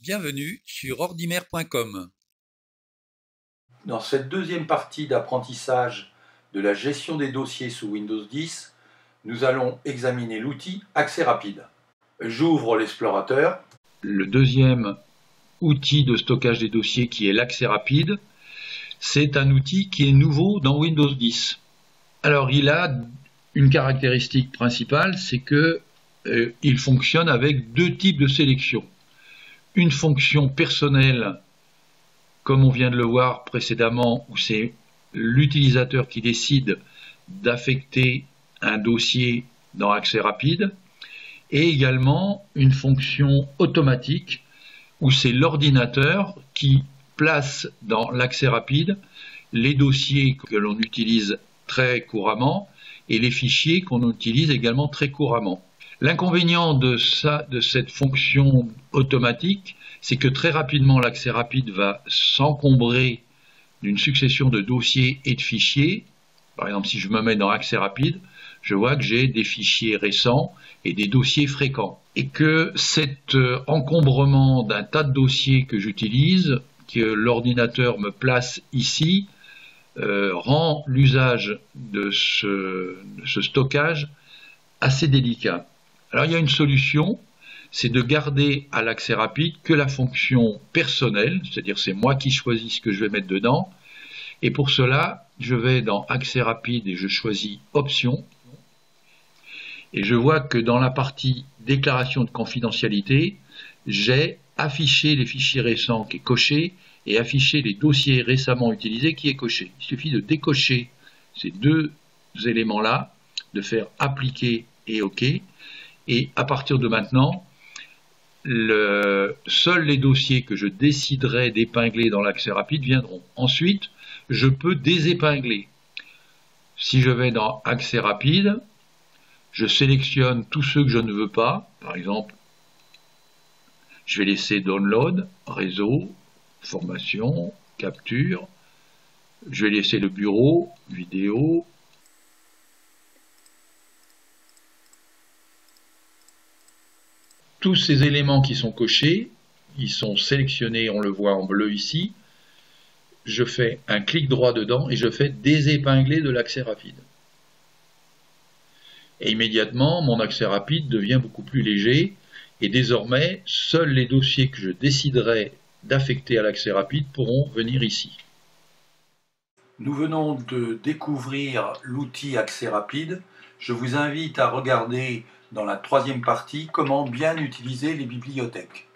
Bienvenue sur ordimer.com. Dans cette deuxième partie d'apprentissage de la gestion des dossiers sous Windows 10, nous allons examiner l'outil Accès rapide. J'ouvre l'explorateur. Le deuxième outil de stockage des dossiers qui est l'accès rapide, c'est un outil qui est nouveau dans Windows 10. Alors il a une caractéristique principale, c'est que il fonctionne avec deux types de sélection. Une fonction personnelle, comme on vient de le voir précédemment, où c'est l'utilisateur qui décide d'affecter un dossier dans Accès rapide, et également une fonction automatique, où c'est l'ordinateur qui place dans l'Accès rapide les dossiers que l'on utilise très couramment et les fichiers qu'on utilise également très couramment. L'inconvénient de cette fonction automatique, c'est que très rapidement l'accès rapide va s'encombrer d'une succession de dossiers et de fichiers. Par exemple, si je me mets dans accès rapide, je vois que j'ai des fichiers récents et des dossiers fréquents. Et que cet encombrement d'un tas de dossiers que j'utilise, que l'ordinateur me place ici, rend l'usage de ce stockage assez délicat. Alors il y a une solution, c'est de garder à l'accès rapide que la fonction personnelle, c'est-à-dire c'est moi qui choisis ce que je vais mettre dedans, et pour cela je vais dans accès rapide et je choisis options, et je vois que dans la partie déclaration de confidentialité, j'ai affiché les fichiers récents qui est coché et affiché les dossiers récemment utilisés qui est coché. Il suffit de décocher ces deux éléments-là, de faire appliquer et OK. Et à partir de maintenant, seuls les dossiers que je déciderai d'épingler dans l'accès rapide viendront. Ensuite, je peux désépingler. Si je vais dans accès rapide, je sélectionne tous ceux que je ne veux pas. Par exemple, je vais laisser download, réseau, formation, capture. Je vais laisser le bureau, vidéo. Tous ces éléments qui sont cochés, ils sont sélectionnés, on le voit en bleu ici. Je fais un clic droit dedans et je fais désépingler de l'accès rapide. Et immédiatement, mon accès rapide devient beaucoup plus léger et désormais, seuls les dossiers que je déciderai d'affecter à l'accès rapide pourront venir ici. Nous venons de découvrir l'outil Accès rapide. Je vous invite à regarder dans la troisième partie comment bien utiliser les bibliothèques.